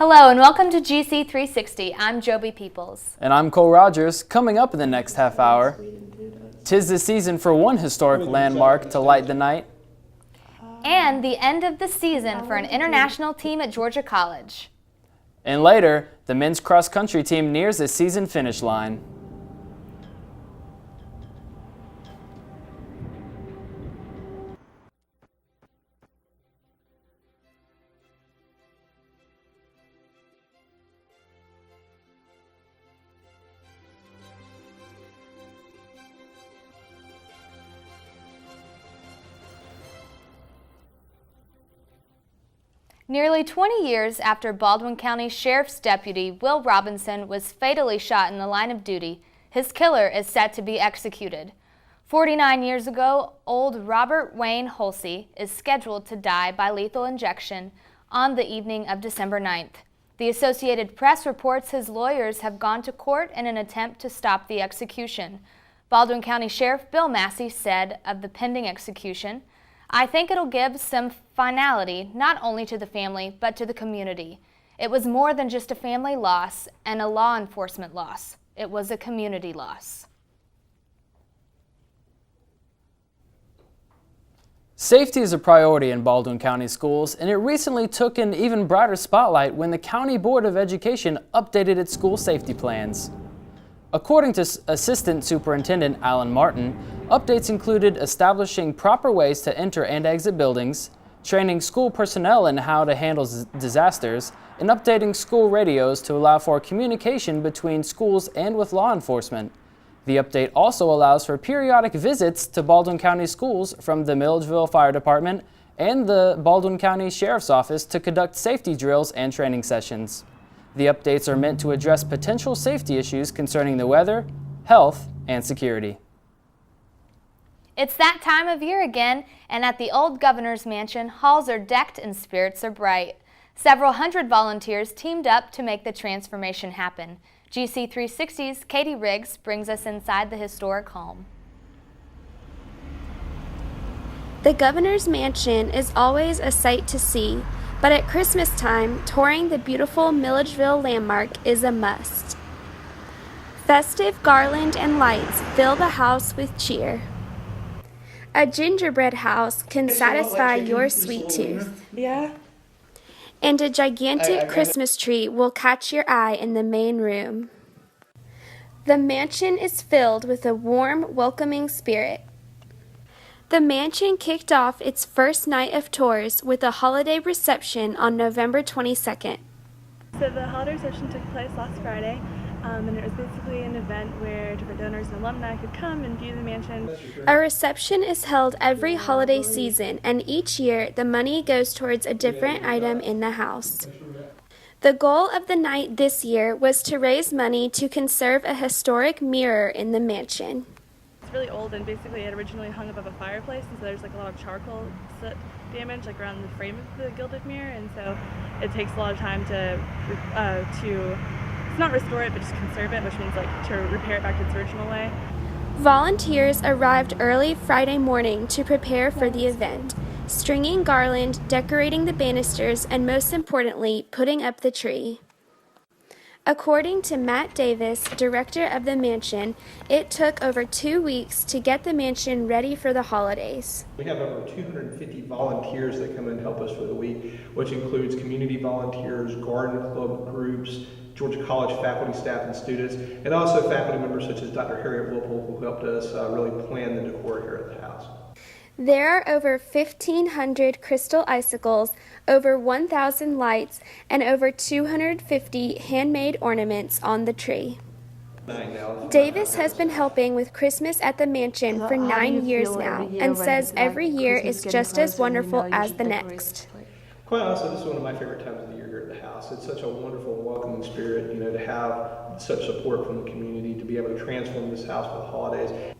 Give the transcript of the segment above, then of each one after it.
Hello and welcome to GC360. I'm Joby Peoples. And I'm Cole Rogers. Coming up in the next half hour, 'tis the season for one historic landmark to light the night. And the end of the season for an international team at Georgia College. And later, the men's cross-country team nears the season finish line. Nearly 20 years after Baldwin County Sheriff's Deputy Will Robinson was fatally shot in the line of duty, his killer is set to be executed. 49 years ago, old Robert Wayne Holsey is scheduled to die by lethal injection on the evening of December 9th. The Associated Press reports his lawyers have gone to court in an attempt to stop the execution. Baldwin County Sheriff Bill Massey said of the pending execution, "I think it'll give some finality not only to the family, but to the community. It was more than just a family loss and a law enforcement loss. It was a community loss." Safety is a priority in Baldwin County schools, and it recently took an even brighter spotlight when the County Board of Education updated its school safety plans. According to Assistant Superintendent Alan Martin, updates included establishing proper ways to enter and exit buildings, training school personnel in how to handle disasters, and updating school radios to allow for communication between schools and with law enforcement. The update also allows for periodic visits to Baldwin County schools from the Milledgeville Fire Department and the Baldwin County Sheriff's Office to conduct safety drills and training sessions. The updates are meant to address potential safety issues concerning the weather, health, and security. It's that time of year again, and at the old Governor's Mansion, halls are decked and spirits are bright. Several hundred volunteers teamed up to make the transformation happen. GC360's Katie Riggs brings us inside the historic home. The Governor's Mansion is always a sight to see, but at Christmas time, touring the beautiful Milledgeville landmark is a must. Festive garland and lights fill the house with cheer. A gingerbread house can satisfy your sweet tooth. Yeah. And a gigantic Christmas tree will catch your eye in the main room. The mansion is filled with a warm, welcoming spirit. The mansion kicked off its first night of tours with a holiday reception on November 22nd. So the holiday reception took place last Friday, and it was basically an event where different donors and alumni could come and view the mansion. A reception is held every holiday season, and each year the money goes towards a different item in the house. The goal of the night this year was to raise money to conserve a historic mirror in the mansion. It's really old, and basically it originally hung above a fireplace, and so there's like a lot of charcoal soot damage like around the frame of the gilded mirror, and so it takes a lot of time to it's not restore it, but just conserve it, which means like to repair it back to its original way. Volunteers arrived early Friday morning to prepare for the event, stringing garland, decorating the banisters, and most importantly, putting up the tree. According to Matt Davis, director of the mansion, it took over 2 weeks to get the mansion ready for the holidays. We have over 250 volunteers that come and help us for the week, which includes community volunteers, garden club groups, Georgia College faculty, staff, and students, and also faculty members such as Dr. Harriet Whipple, who helped us really plan the decor here at the house. There are over 1,500 crystal icicles, over 1,000 lights, and over 250 handmade ornaments on the tree. Davis has been helping with Christmas at the mansion for 9 years now and says every year is just as wonderful as the next. Quite honestly, this is one of my favorite times of the year here at the house. It's such a wonderful and welcoming spirit, to have such support from the community, to be able to transform this house for the holidays.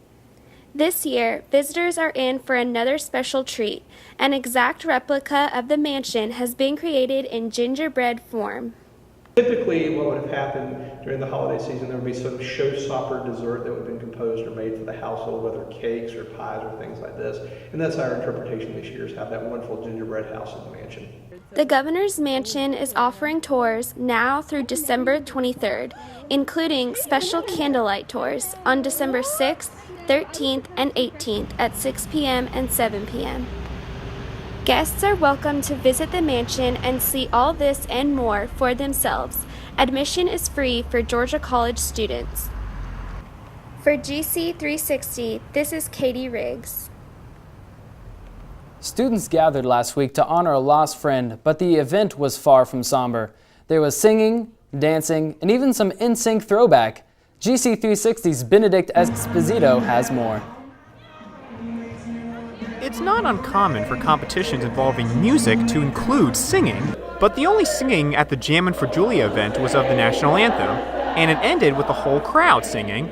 This year, visitors are in for another special treat. An exact replica of the mansion has been created in gingerbread form. Typically, what would have happened during the holiday season, there would be some showstopper dessert that would have been composed or made for the household, whether cakes or pies or things like this. And that's our interpretation this year, is have that wonderful gingerbread house in the mansion. The Governor's Mansion is offering tours now through December 23rd, including special candlelight tours on December 6th, 13th, and 18th at 6 p.m. and 7 p.m. Guests are welcome to visit the mansion and see all this and more for themselves. Admission is free for Georgia College students. For GC360, this is Katie Riggs. Students gathered last week to honor a lost friend, but the event was far from somber. There was singing, dancing, and even some NSYNC throwback. GC360's Benedict Esposito has more. It's not uncommon for competitions involving music to include singing, but the only singing at the Jammin' for Julia event was of the national anthem, and it ended with the whole crowd singing.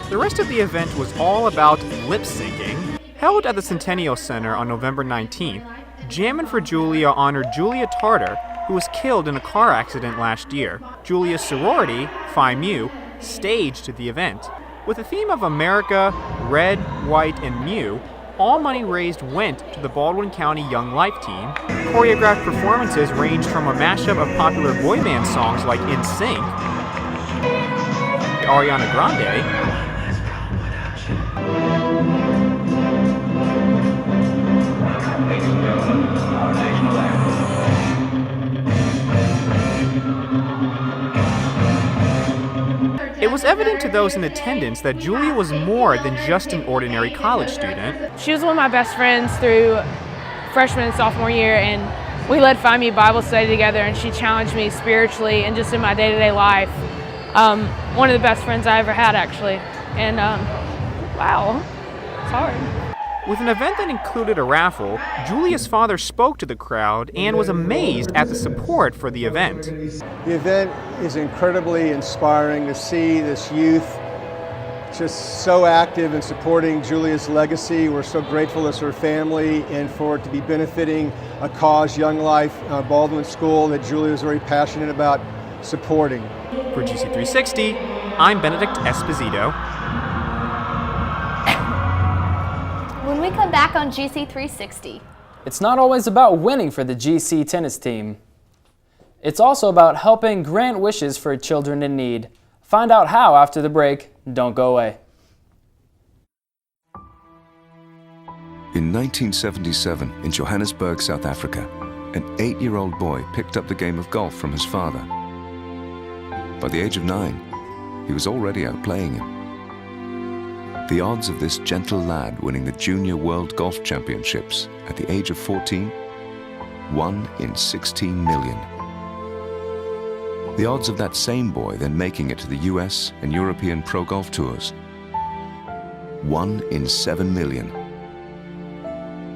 The rest of the event was all about lip-syncing. Held at the Centennial Center on November 19th, Jammin' for Julia honored Julia Tarter, who was killed in a car accident last year. Julia's sorority, Phi Mu, staged the event. With the theme of America, Red, White, and Mu, all money raised went to the Baldwin County Young Life team. Choreographed performances ranged from a mashup of popular boy band songs like NSYNC, Ariana Grande, It was evident to those in attendance that Julia was more than just an ordinary college student. She was one of my best friends through freshman and sophomore year, and we led Phi Mu Bible study together, and she challenged me spiritually and just in my day-to-day life. One of the best friends I ever had, actually. And wow, it's hard. With an event that included a raffle, Julia's father spoke to the crowd and was amazed at the support for the event. The event is incredibly inspiring to see this youth just so active in supporting Julia's legacy. We're so grateful as her family and for it to be benefiting a cause, Young Life Baldwin School, that Julia is very passionate about supporting. For GC360, I'm Benedict Esposito. When we come back on GC360. It's not always about winning for the GC tennis team. It's also about helping grant wishes for children in need. Find out how after the break. Don't go away. In 1977, in Johannesburg, South Africa, an 8-year-old boy picked up the game of golf from his father. By the age of 9, he was already outplaying him. The odds of this gentle lad winning the Junior World Golf Championships at the age of 14, 1 in 16 million. The odds of that same boy then making it to the US and European Pro Golf Tours, 1 in 7 million.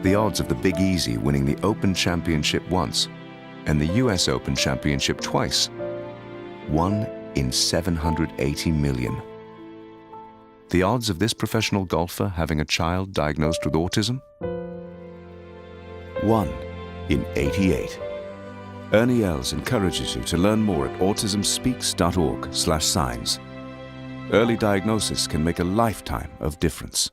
The odds of the Big Easy winning the Open Championship once and the US Open Championship twice, 1 in 780 million. The odds of this professional golfer having a child diagnosed with autism? 1 in 88. Ernie Els encourages you to learn more at autismspeaks.org/signs. Early diagnosis can make a lifetime of difference.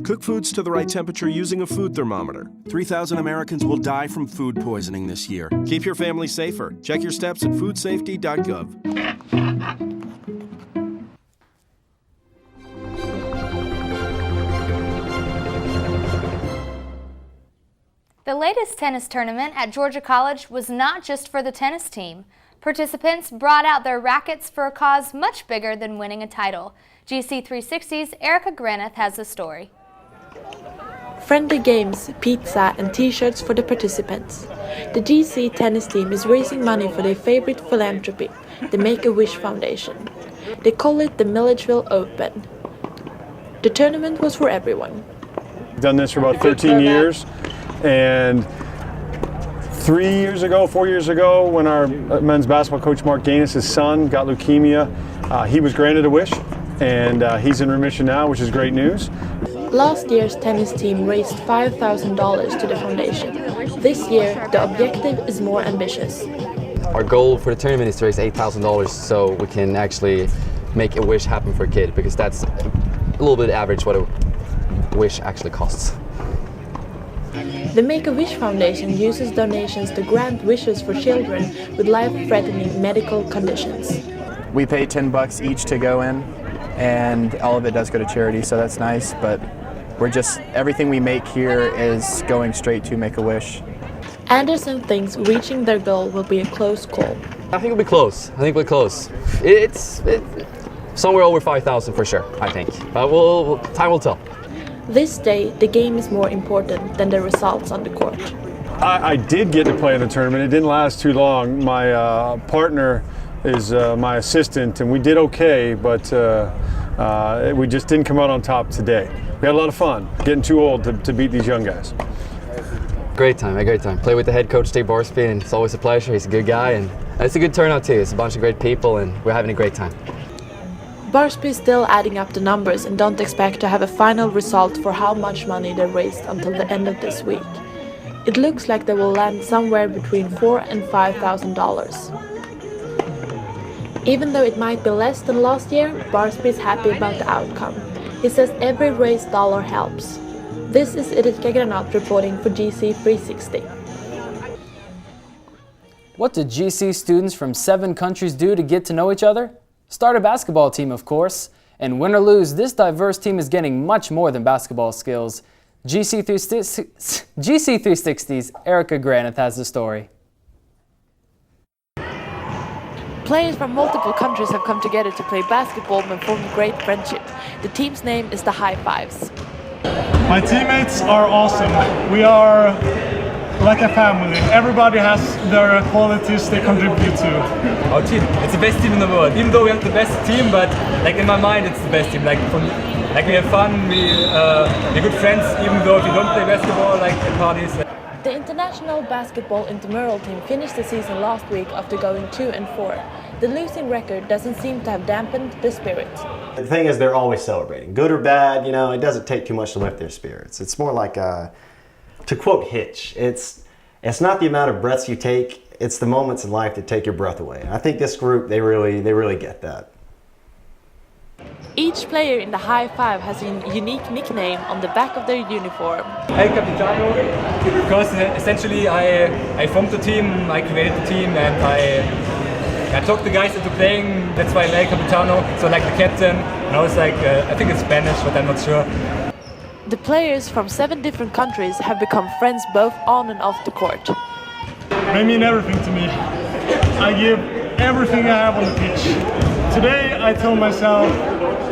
Cook foods to the right temperature using a food thermometer. 3,000 Americans will die from food poisoning this year. Keep your family safer. Check your steps at foodsafety.gov. The latest tennis tournament at Georgia College was not just for the tennis team. Participants brought out their rackets for a cause much bigger than winning a title. GC360's Erica Granith has the story. Friendly games, pizza and t-shirts for the participants. The GC tennis team is raising money for their favorite philanthropy, the Make-A-Wish Foundation. They call it the Milledgeville Open. The tournament was for everyone. I've done this for about 13 years, and 4 years ago, when our men's basketball coach Mark Gaines' son got leukemia, he was granted a wish, and he's in remission now, which is great news. Last year's tennis team raised $5,000 to the foundation. This year, the objective is more ambitious. Our goal for the tournament is to raise $8,000 so we can actually make a wish happen for a kid, because that's a little bit average what a wish actually costs. The Make-A-Wish Foundation uses donations to grant wishes for children with life-threatening medical conditions. We pay $10 each to go in, and all of it does go to charity, so that's nice, but everything we make here is going straight to Make-A-Wish. Anderson thinks reaching their goal will be a close call. I think we'll be close. It's somewhere over 5,000 for sure, I think. But time will tell. This day, the game is more important than the results on the court. I did get to play in the tournament. It didn't last too long. My partner is my assistant, and we did okay, but we just didn't come out on top today. We had a lot of fun, getting too old to beat these young guys. A great time. Play with the head coach, Steve Borsby, and it's always a pleasure. He's a good guy, and it's a good turnout too. It's a bunch of great people, and we're having a great time. Borsby is still adding up the numbers and don't expect to have a final result for how much money they raised until the end of this week. It looks like they will land somewhere between $4,000 and $5,000. Even though it might be less than last year, Borsby is happy about the outcome. He says every raised dollar helps. This is Edith Gagranat reporting for GC360. What did GC students from 7 countries do to get to know each other? Start a basketball team, of course. And win or lose, this diverse team is getting much more than basketball skills. GC360's Erica Granith has the story. Players from multiple countries have come together to play basketball and form a great friendship. The team's name is the High Fives. My teammates are awesome. We are like a family. Everybody has their qualities they contribute to. Our team, it's the best team in the world. Even though we have the best team, but like in my mind, it's the best team. Like we have fun, we're good friends. Even though if you don't play basketball, like at parties. The international basketball intramural team finished the season last week after going 2-4. The losing record doesn't seem to have dampened the spirit. The thing is, they're always celebrating, good or bad. You know, it doesn't take too much to lift their spirits. It's more like to quote Hitch, it's not the amount of breaths you take, it's the moments in life that take your breath away. And I think this group, they really get that. Each player in the High Five has a unique nickname on the back of their uniform. El Capitano, because essentially I formed the team, I created the team, and I talked the guys into playing. That's why El Capitano, so like the captain. And I was like, I think it's Spanish, but I'm not sure. The players from 7 different countries have become friends both on and off the court. They mean everything to me. I give everything I have on the pitch. Today I told myself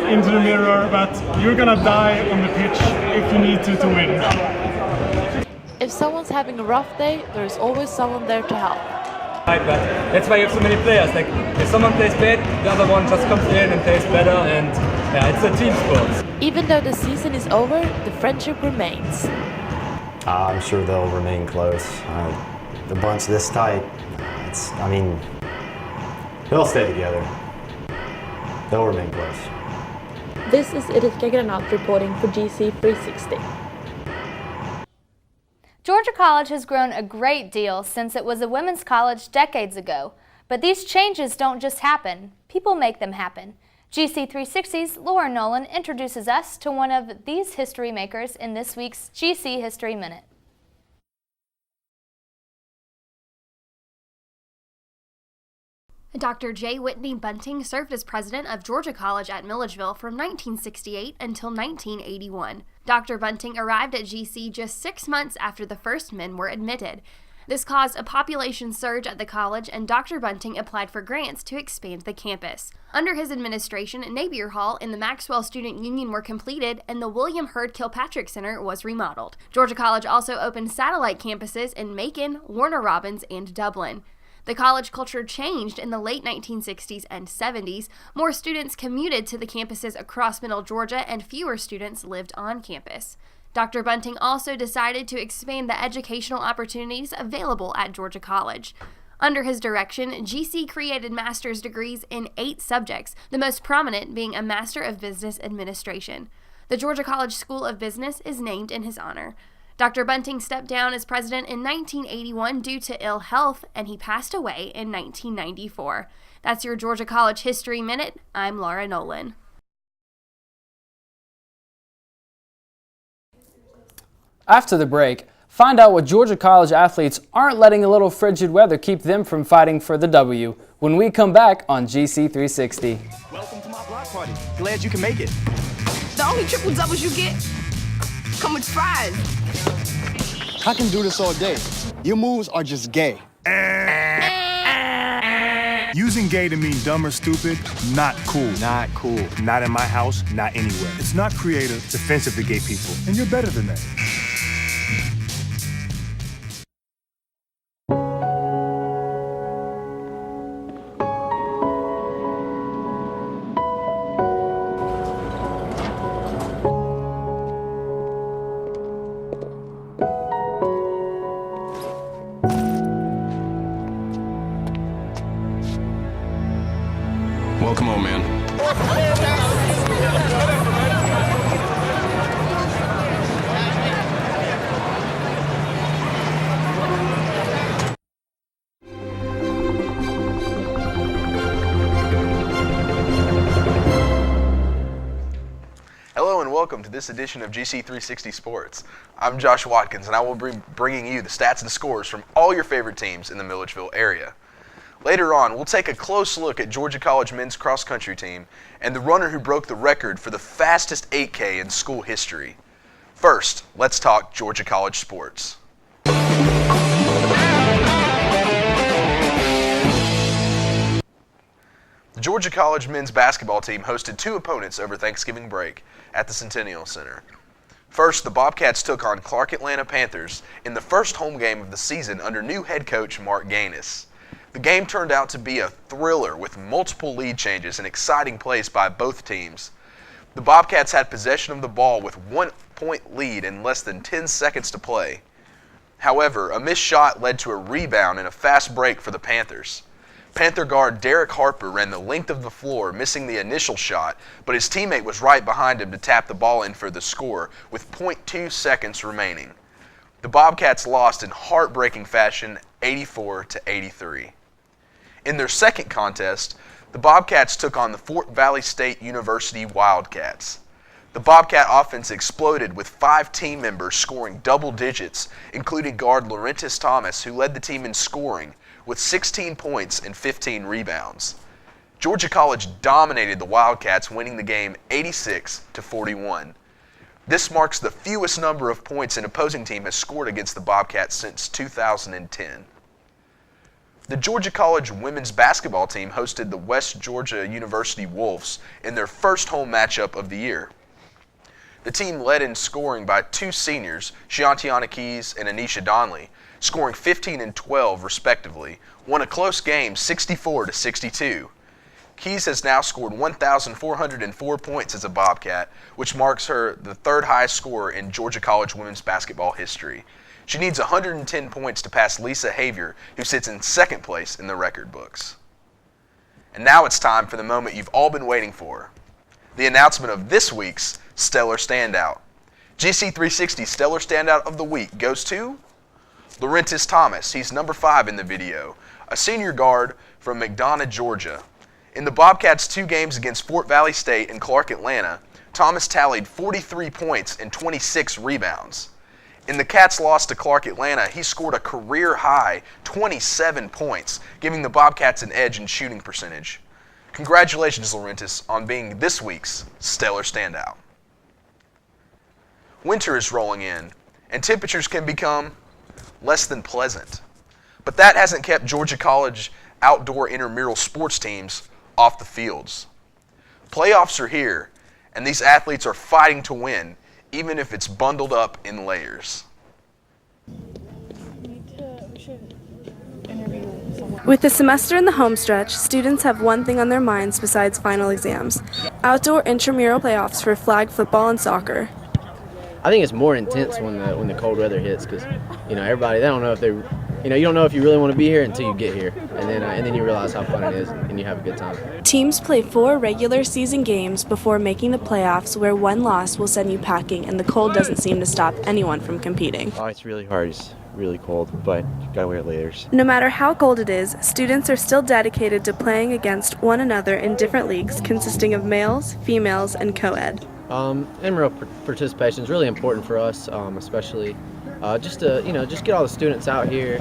into the mirror that you're gonna die on the pitch if you need to win. If someone's having a rough day, there is always someone there to help. But that's why you have so many players. Like if someone plays bad, the other one just comes in and plays better, and yeah, it's a team sport. Even though the season is over, the friendship remains. I'm sure they'll remain close. The bunch this tight, they'll stay together. They'll remain close. This is Edith Gagranat reporting for GC360. Georgia College has grown a great deal since it was a women's college decades ago. But these changes don't just happen. People make them happen. GC360's Laura Nolan introduces us to one of these history makers in this week's GC History Minute. Dr. J. Whitney Bunting served as president of Georgia College at Milledgeville from 1968 until 1981. Dr. Bunting arrived at GC just 6 months after the first men were admitted. This caused a population surge at the college, and Dr. Bunting applied for grants to expand the campus. Under his administration, Napier Hall and the Maxwell Student Union were completed, and the William Hurd Kilpatrick Center was remodeled. Georgia College also opened satellite campuses in Macon, Warner Robins, and Dublin. The college culture changed in the late 1960s and 70s. More students commuted to the campuses across Middle Georgia, and fewer students lived on campus. Dr. Bunting also decided to expand the educational opportunities available at Georgia College. Under his direction, GC created master's degrees in 8 subjects, the most prominent being a Master of Business Administration. The Georgia College School of Business is named in his honor. Dr. Bunting stepped down as president in 1981 due to ill health, and he passed away in 1994. That's your Georgia College History Minute. I'm Laura Nolan. After the break, find out what Georgia College athletes aren't letting a little frigid weather keep them from fighting for the W when we come back on GC360. Welcome to my block party. Glad you can make it. The only triple doubles you get come with fries. I can do this all day. Your moves are just gay. Using gay to mean dumb or stupid, not cool. Not cool. Not in my house, not anywhere. It's not creative, it's offensive to gay people. And you're better than that. Welcome home, man. Hello and welcome to this edition of GC360 Sports. I'm Josh Watkins and I will be bringing you the stats and scores from all your favorite teams in the Milledgeville area. Later on, we'll take a close look at Georgia College men's cross-country team and the runner who broke the record for the fastest 8K in school history. First, let's talk Georgia College sports. The Georgia College men's basketball team hosted 2 opponents over Thanksgiving break at the Centennial Center. First, the Bobcats took on Clark Atlanta Panthers in the first home game of the season under new head coach Mark Gaines. The game turned out to be a thriller with multiple lead changes and exciting plays by both teams. The Bobcats had possession of the ball with 1-point lead in less than 10 seconds to play. However, a missed shot led to a rebound and a fast break for the Panthers. Panther guard Derek Harper ran the length of the floor, missing the initial shot, but his teammate was right behind him to tap the ball in for the score with 0.2 seconds remaining. The Bobcats lost in heartbreaking fashion, 84-83. In their second contest, the Bobcats took on the Fort Valley State University Wildcats. The Bobcat offense exploded with 5 team members scoring double digits, including guard Laurentis Thomas, who led the team in scoring with 16 points and 15 rebounds. Georgia College dominated the Wildcats, winning the game 86-41. This marks the fewest number of points an opposing team has scored against the Bobcats since 2010. The Georgia College women's basketball team hosted the West Georgia University Wolves in their first home matchup of the year. The team led in scoring by 2 seniors, Shiantiana Keys and Anisha Donley, scoring 15 and 12 respectively, won a close game 64-62. Keys has now scored 1,404 points as a Bobcat, which marks her the 3rd highest scorer in Georgia College women's basketball history. She needs 110 points to pass Lisa Havier, who sits in 2nd place in the record books. And now it's time for the moment you've all been waiting for, the announcement of this week's Stellar Standout. GC360 Stellar Standout of the Week goes to Laurentis Thomas. He's number 5 in the video, a senior guard from McDonough, Georgia. In the Bobcats' 2 games against Fort Valley State and Clark Atlanta, Thomas tallied 43 points and 26 rebounds. In the Cats' loss to Clark Atlanta, he scored a career-high 27 points, giving the Bobcats an edge in shooting percentage. Congratulations, Laurentis, on being this week's Stellar Standout. Winter is rolling in, and temperatures can become less than pleasant. But that hasn't kept Georgia College outdoor intramural sports teams off the fields. Playoffs are here, and these athletes are fighting to win, even if it's bundled up in layers. With the semester in the home stretch, students have one thing on their minds besides final exams: outdoor intramural playoffs for flag football and soccer. I think it's more intense when the cold weather hits because, everybody, they don't know if they, you don't know if you really want to be here until you get here, and then you realize how fun it is and you have a good time. Teams play 4 regular season games before making the playoffs, where one loss will send you packing, and the cold doesn't seem to stop anyone from competing. Oh, it's really hard. It's really cold, but you gotta wear layers. No matter how cold it is, students are still dedicated to playing against one another in different leagues consisting of males, females, and co-ed. Intramural participation is really important for us, especially just to just get all the students out here,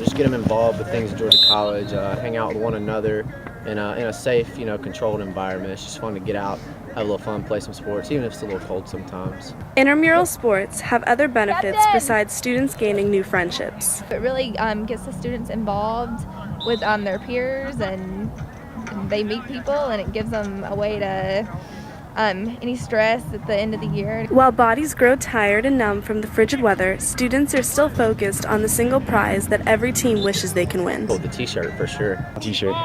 just get them involved with things at Georgia College, hang out with one another in a safe, controlled environment. It's just fun to get out, have a little fun, play some sports, even if it's a little cold sometimes. Intramural sports have other benefits besides students gaining new friendships. It really gets the students involved with their peers, and they meet people, and it gives them a way to any stress at the end of the year. While bodies grow tired and numb from the frigid weather, students are still focused on the single prize that every team wishes they can win. Oh, the t-shirt for sure. T-shirt.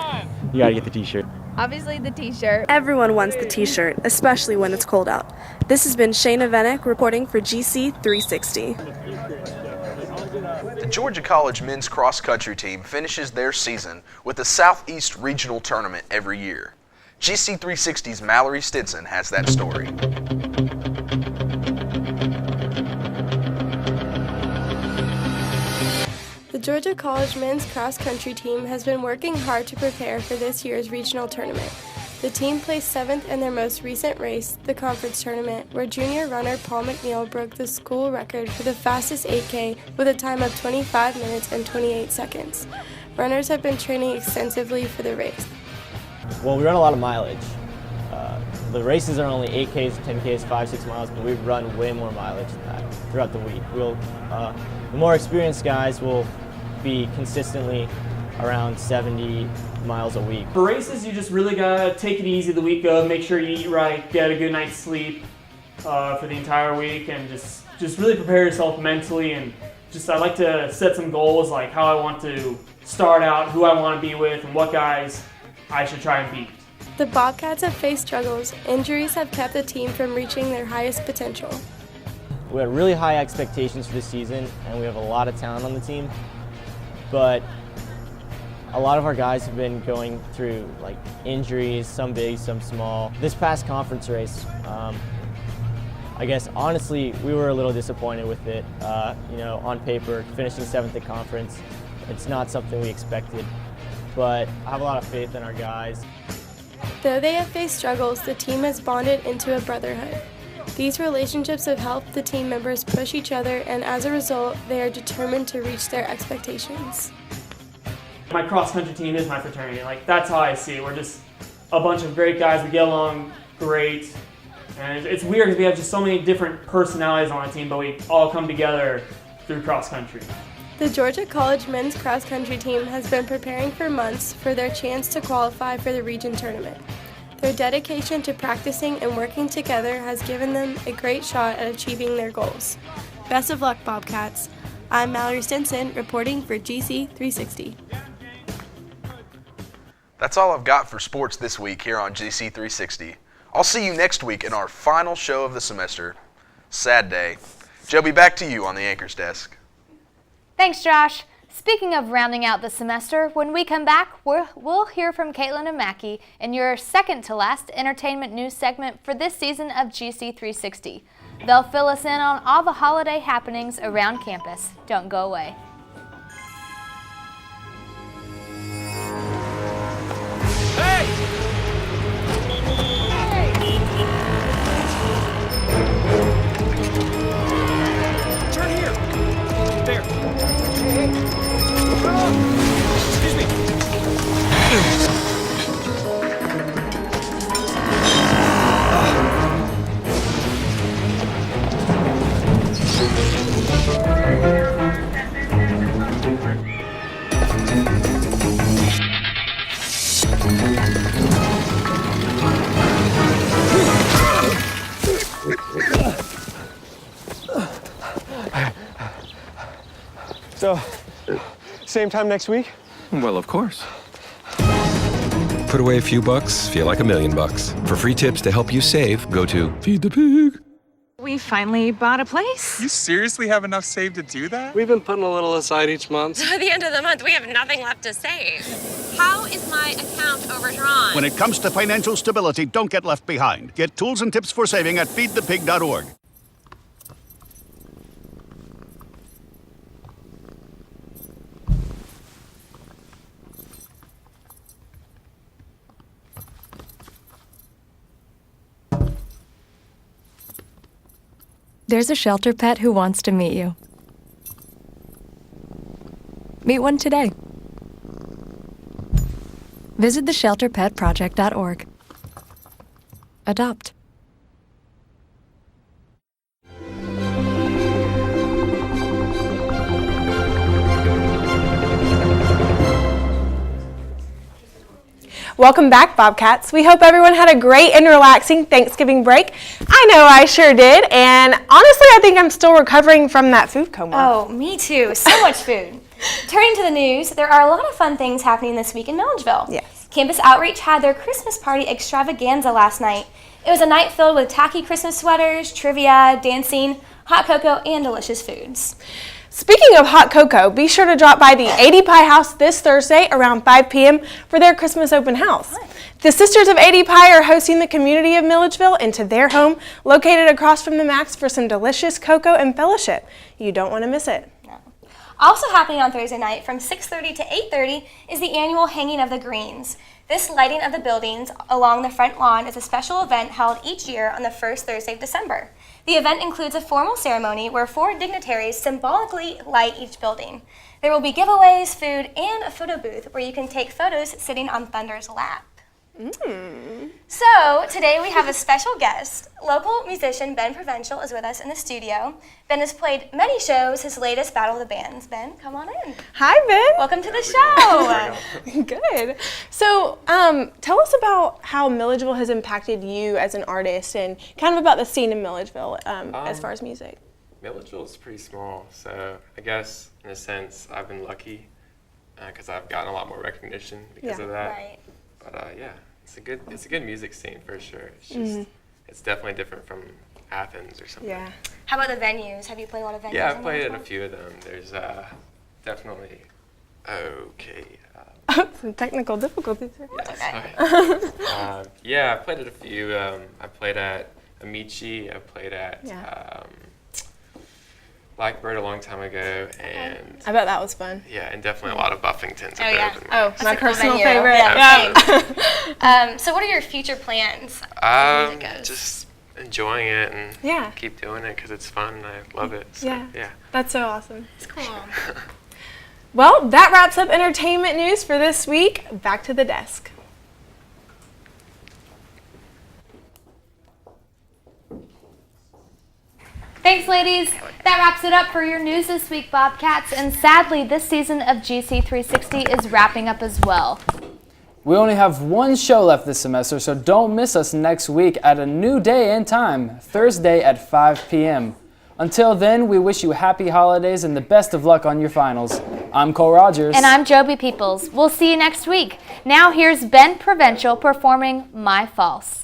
You gotta get the t-shirt. Obviously the t-shirt. Everyone wants the t-shirt, especially when it's cold out. This has been Shayna Vennick reporting for GC360. The Georgia College men's cross country team finishes their season with the Southeast Regional Tournament every year. GC360's Mallory Stinson has that story. The Georgia College men's cross-country team has been working hard to prepare for this year's regional tournament. The team placed 7th in their most recent race, the conference tournament, where junior runner Paul McNeil broke the school record for the fastest 8K with a time of 25 minutes and 28 seconds. Runners have been training extensively for the race. Well, we run a lot of mileage. The races are only 8Ks, 10Ks, 5-6 miles, but we run way more mileage than that throughout the week. The more experienced guys will be consistently around 70 miles a week. For races, you just really gotta take it easy the week of, make sure you eat right, get a good night's sleep for the entire week, and just really prepare yourself mentally. And I like to set some goals, like how I want to start out, who I want to be with, and what guys I should try and beat. The Bobcats have faced struggles. Injuries have kept the team from reaching their highest potential. We had really high expectations for this season, and we have a lot of talent on the team, but a lot of our guys have been going through injuries, some big, some small. This past conference race, I guess honestly, we were a little disappointed with it. On paper, finishing 7th at conference, it's not something we expected, but I have a lot of faith in our guys. Though they have faced struggles, the team has bonded into a brotherhood. These relationships have helped the team members push each other, and as a result, they are determined to reach their expectations. My cross-country team is my fraternity. That's how I see it. We're just a bunch of great guys. We get along great. And it's weird because we have just so many different personalities on the team, but we all come together through cross-country. The Georgia College men's cross-country team has been preparing for months for their chance to qualify for the region tournament. Their dedication to practicing and working together has given them a great shot at achieving their goals. Best of luck, Bobcats. I'm Mallory Stinson reporting for GC360. That's all I've got for sports this week here on GC360. I'll see you next week in our final show of the semester. Sad day. Joby, back to you on the anchor's desk. Thanks, Josh. Speaking of rounding out the semester, when we come back, we'll hear from Caitlin and Mackie in your second to last entertainment news segment for this season of GC360. They'll fill us in on all the holiday happenings around campus. Don't go away. Turn here. There. Excuse me. So, same time next week? Well, of course. Put away a few bucks, feel like $1,000,000. For free tips to help you save, go to Feed the Pig. We finally bought a place. You seriously have enough saved to do that? We've been putting a little aside each month. So at the end of the month, we have nothing left to save. How is my account overdrawn? When it comes to financial stability, don't get left behind. Get tools and tips for saving at feedthepig.org. There's a shelter pet who wants to meet you. Meet one today. Visit theshelterpetproject.org. Adopt. Welcome back, Bobcats. We hope everyone had a great and relaxing Thanksgiving break. I know I sure did, and honestly, I think I'm still recovering from that food coma. Oh, me too. So much food. Turning to the news, there are a lot of fun things happening this week in Milledgeville. Yes. Campus Outreach had their Christmas party extravaganza last night. It was a night filled with tacky Christmas sweaters, trivia, dancing, hot cocoa, and delicious foods. Speaking of hot cocoa, be sure to drop by the 80 Pie House this Thursday around 5 p.m. for their Christmas open house. The Sisters of 80 Pie are hosting the community of Milledgeville into their home, located across from the Max, for some delicious cocoa and fellowship. You don't want to miss it. Also happening on Thursday night from 6:30 to 8:30 is the annual Hanging of the Greens. This lighting of the buildings along the front lawn is a special event held each year on the first Thursday of December. The event includes a formal ceremony where 4 dignitaries symbolically light each building. There will be giveaways, food, and a photo booth where you can take photos sitting on Thunder's lap. So today we have a special guest. Local musician Ben Provincial is with us in the studio. Ben has played many shows, his latest Battle of the Bands. Ben, come on in. Hi, Ben. Welcome to the show. Good. So tell us about how Milledgeville has impacted you as an artist and kind of about the scene in Milledgeville as far as music. Milledgeville is pretty small, so I guess in a sense I've been lucky because I've gotten a lot more recognition because of that. Right. But yeah, it's a good music scene for sure. It's just it's definitely different from Athens or something. Yeah. How about the venues? Have you played a lot of venues? Yeah, I've played at a few of them. There's definitely some technical difficulties here. Yeah, yeah, I played at a few. I played at Amici. I played at Blackbird a long time ago, and I bet that was fun. Yeah, and definitely a lot of Buffingtons. Oh yeah. Oh, my personal venue. favorite. Yeah. So what are your future plans? Just enjoying it and keep doing it because it's fun and I love it. So, yeah. That's so awesome. It's cool. Well, that wraps up entertainment news for this week. Back to the desk. Thanks, ladies. That wraps it up for your news this week, Bobcats. And sadly, this season of GC360 is wrapping up as well. We only have one show left this semester, so don't miss us next week at a new day and time, Thursday at 5 p.m. Until then, we wish you happy holidays and the best of luck on your finals. I'm Cole Rogers. And I'm Joby Peoples. We'll see you next week. Now here's Ben Provincial performing My False.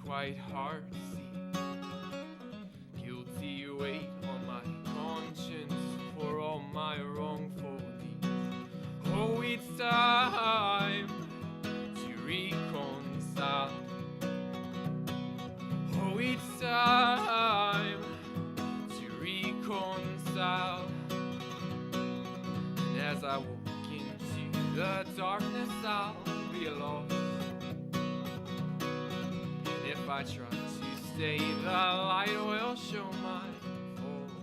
Quite hard to see. Guilty weight on my conscience for all my wrongful deeds. Oh, it's time to reconcile. Oh, it's time to reconcile. And as I walk into the darkness, I'll be lost. If I try to stay, the light will show my faults.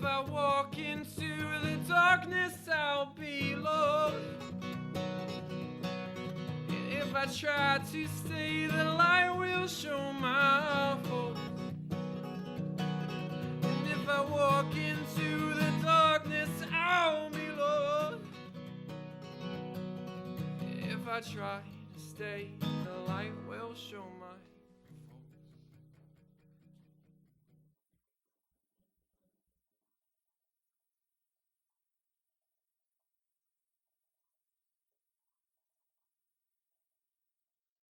if I walk into the darkness, I'll be lost. And if I try to stay, the light will show my faults. And if I walk into the darkness, I'll be lost. If I try to stay, the light will show my